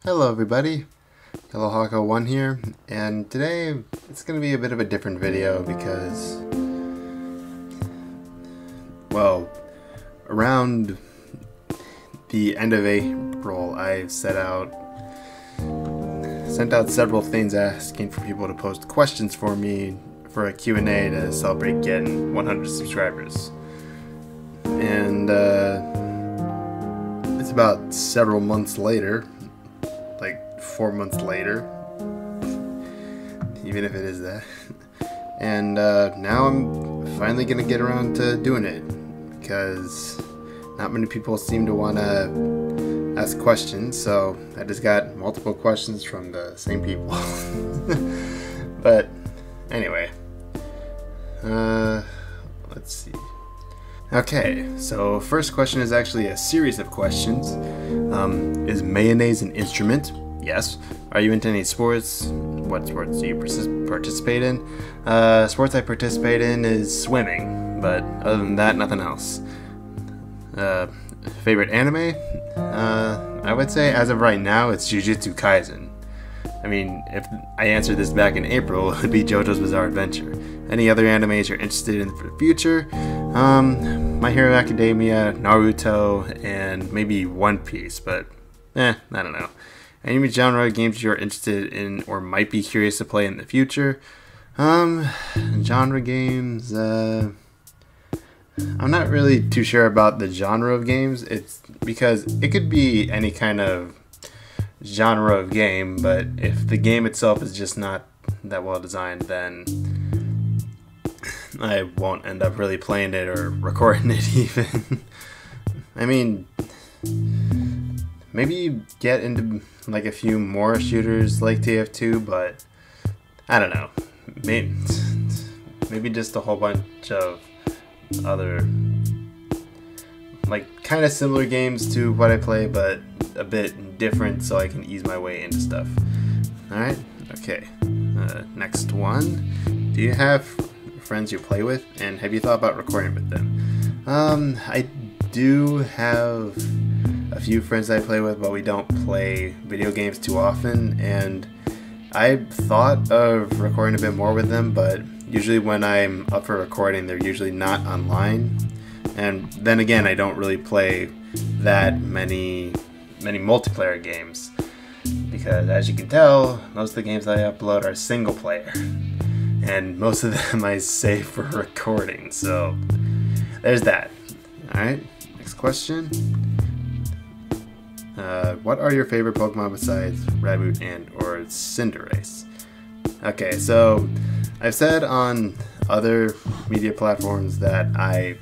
Hello everybody, Yellowhawk01 here, and today it's going to be a bit of a different video because, well, around the end of April I sent out several things asking for people to post questions for me for a Q&A to celebrate getting 100 subscribers. And it's about several months later, like 4 months later, even if it is that. And now I'm finally gonna get around to doing it because not many people seem to want to ask questions, so I just got multiple questions from the same people. But anyway, let's see. Okay, so first question is actually a series of questions. Is mayonnaise an instrument? Yes. Are you into any sports? What sports do you participate in? Sports I participate in is swimming, but other than that, nothing else. Favorite anime? I would say as of right now, it's Jujutsu Kaisen. I mean, if I answered this back in April, it would be JoJo's Bizarre Adventure. Any other animes you're interested in for the future? My Hero Academia, Naruto, and maybe One Piece, but I don't know. Any genre games you're interested in or might be curious to play in the future? Genre games, I'm not really too sure about the genre of games. It's because it could be any kind of genre of game, but if the game itself is just not that well designed, then I won't end up really playing it or recording it even. I mean, maybe get into like a few more shooters like TF2, but I don't know. Maybe just a whole bunch of other like kind of similar games to what I play, but a bit different so I can ease my way into stuff. Alright, okay. Next one. Do you have friends you play with, and have you thought about recording with them? I do have a few friends that I play with, but we don't play video games too often, and I thought of recording a bit more with them, but usually when I'm up for recording, they're usually not online. And then again, I don't really play that many multiplayer games, because as you can tell, most of the games that I upload are single player, and most of them I save for recording, so there's that. Alright, next question. What are your favorite Pokemon besides Raboot and or Cinderace? Okay, so I've said on other media platforms that I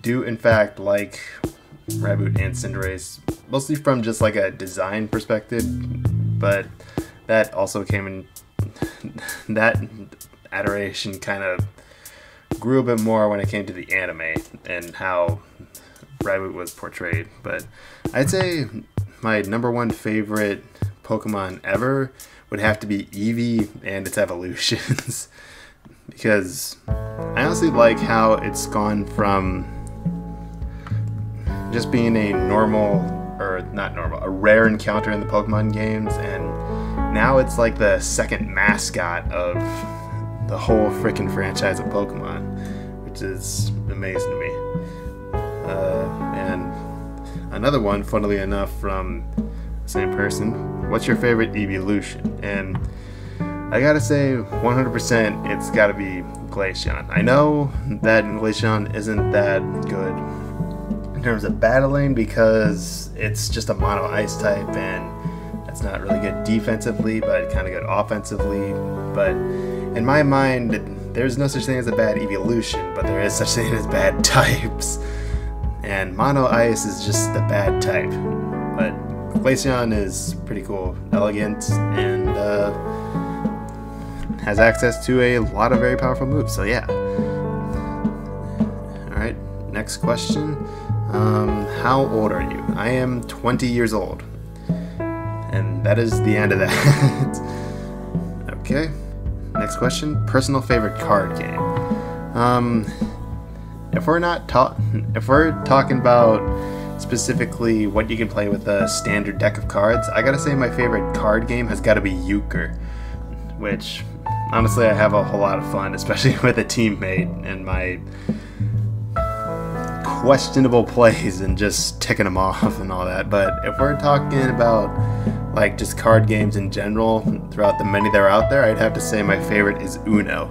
do in fact like Raboot and Cinderace, mostly from just like a design perspective, but that also came in, that adoration kind of grew a bit more when it came to the anime and how Raboot was portrayed. But I'd say my #1 favorite Pokemon ever would have to be Eevee and its evolutions, because I honestly like how it's gone from just being a rare encounter in the Pokemon games, and now it's like the second mascot of the whole freaking franchise of Pokemon, which is amazing to me. And another one, funnily enough, from the same person, what's your favorite evolution? And I gotta say, 100% it's gotta be Glaceon. I know that Glaceon isn't that good in terms of battling because it's just a mono ice type, and that's not really good defensively, but kind of good offensively. But in my mind, there's no such thing as a bad evolution, but there is such thing as bad types, and mono ice is just the bad type. But Glaceon is pretty cool, elegant, and has access to a lot of very powerful moves, so yeah. Alright, next question. How old are you? I am 20 years old. And that is the end of that. Okay. Next question. Personal favorite card game. If we're talking about specifically what you can play with a standard deck of cards, I gotta say my favorite card game has gotta be Euchre, which honestly I have a whole lot of fun, especially with a teammate and my questionable plays and just ticking them off and all that. But if we're talking about like just card games in general, throughout the many that are out there, I'd have to say my favorite is Uno.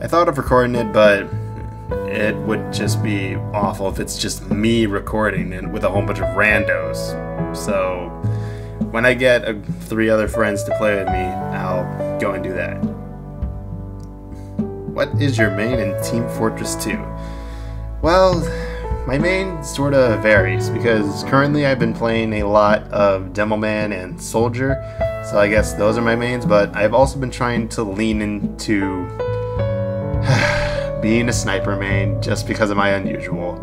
I thought of recording it, but it would just be awful if it's just me recording and with a whole bunch of randos. So when I get 3 other friends to play with me, I'll go and do that. What is your main in Team Fortress 2? Well, my main sort of varies, because currently I've been playing a lot of Demoman and Soldier, so I guess those are my mains, but I've also been trying to lean into being a sniper main just because of my unusual.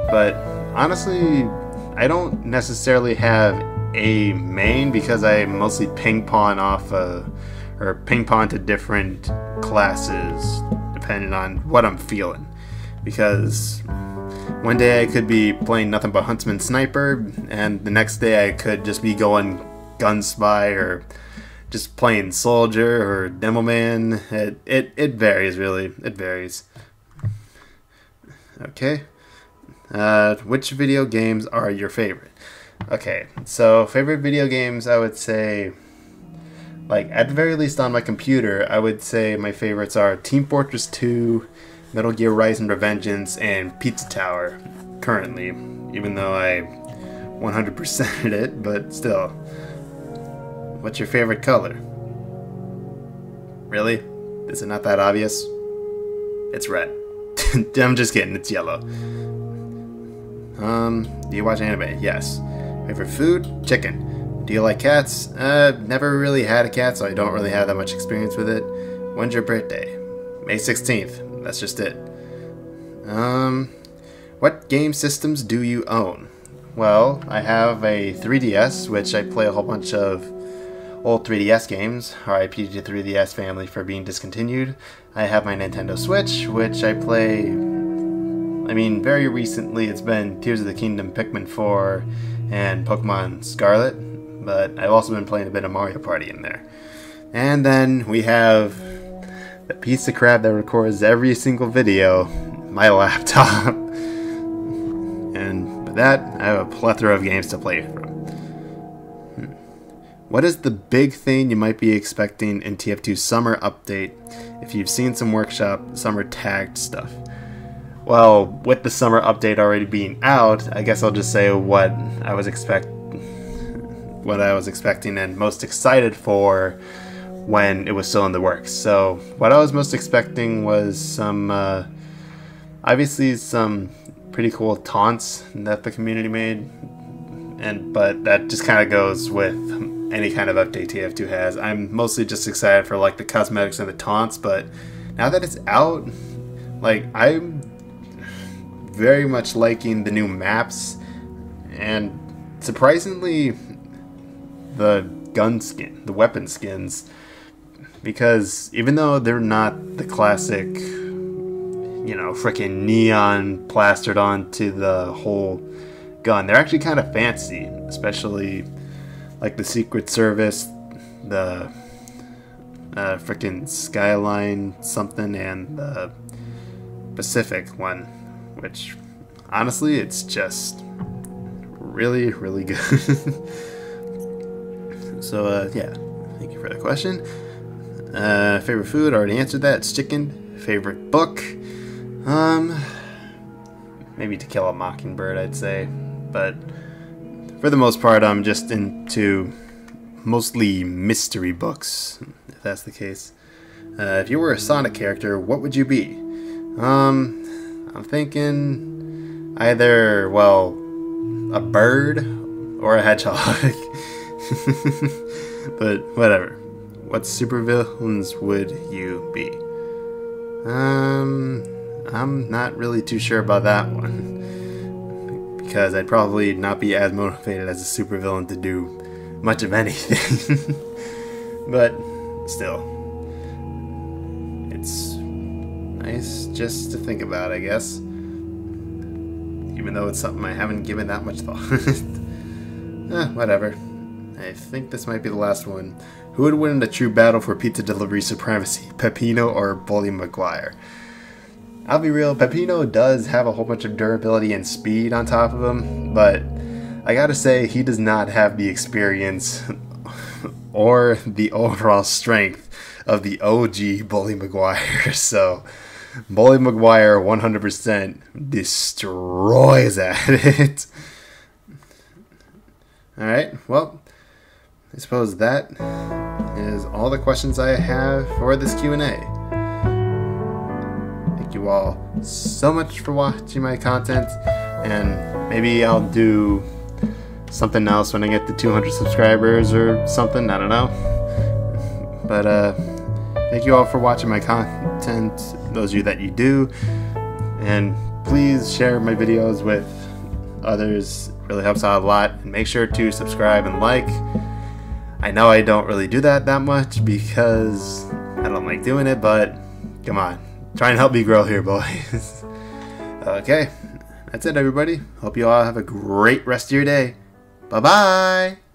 But honestly, I don't necessarily have a main because I mostly ping pong to different classes depending on what I'm feeling. Because one day I could be playing nothing but Huntsman Sniper, and the next day I could just be going Gun Spy or just playing Soldier or Demoman. It varies, really. It varies. Okay. Which video games are your favorite? Okay, so favorite video games, I would say, like, at the very least on my computer, I would say my favorites are Team Fortress 2, Metal Gear Rising: Revengeance, and Pizza Tower, currently, even though I 100%ed it, but still. What's your favorite color? Really? Is it not that obvious? It's red. I'm just kidding, it's yellow. Do you watch anime? Yes. Favorite food? Chicken. Do you like cats? Never really had a cat, so I don't really have that much experience with it. When's your birthday? May 16th. That's just it. What game systems do you own? Well, I have a 3DS, which I play a whole bunch of old 3DS games. RIP to the 3DS family for being discontinued. I have my Nintendo Switch, which I play, I mean, very recently it's been Tears of the Kingdom, Pikmin 4, and Pokemon Scarlet, but I've also been playing a bit of Mario Party in there. And then we have the piece of crap that records every single video, my laptop. And with that, I have a plethora of games to play from. What is the big thing you might be expecting in TF2's summer update if you've seen some workshop summer tagged stuff? Well, with the summer update already being out, I guess I'll just say what I was expecting and most excited for when it was still in the works. So what I was most expecting was some, obviously some pretty cool taunts that the community made, but that just kind of goes with any kind of update TF2 has. I'm mostly just excited for like the cosmetics and the taunts, but now that it's out, like, I'm very much liking the new maps, and surprisingly the gun skin, the weapon skins, because even though they're not the classic, you know, freaking neon plastered onto the whole gun, they're actually kind of fancy, especially like the Secret Service, the freaking Skyline something, and the Pacific one, which honestly it's just really, really good. So yeah, thank you for the question. Favorite food, already answered that, it's chicken. Favorite book, maybe To Kill a Mockingbird, I'd say, but for the most part I'm just into mostly mystery books, if that's the case. If you were a Sonic character, what would you be? I'm thinking either, well, a bird or a hedgehog. But whatever. What supervillains would you be? I'm not really too sure about that one, because I'd probably not be as motivated as a supervillain to do much of anything. But still, it's nice just to think about, I guess. even though it's something I haven't given that much thought. Whatever. I think this might be the last one. Who would win in a true battle for pizza delivery supremacy, Peppino or Bully Maguire? I'll be real, Peppino does have a whole bunch of durability and speed on top of him, but I gotta say he does not have the experience or the overall strength of the OG Bully Maguire. So Bully Maguire 100% destroys at it. Alright, well, I suppose that is all the questions I have for this Q&A. Thank you all so much for watching my content, and maybe I'll do something else when I get to 200 subscribers or something, I don't know. But thank you all for watching my content, those of you that you do, and please share my videos with others. It really helps out a lot, and make sure to subscribe and like. I know I don't really do that much because I don't like doing it, but come on, try and help me grow here, boys. Okay, that's it, everybody. Hope you all have a great rest of your day. Bye-bye.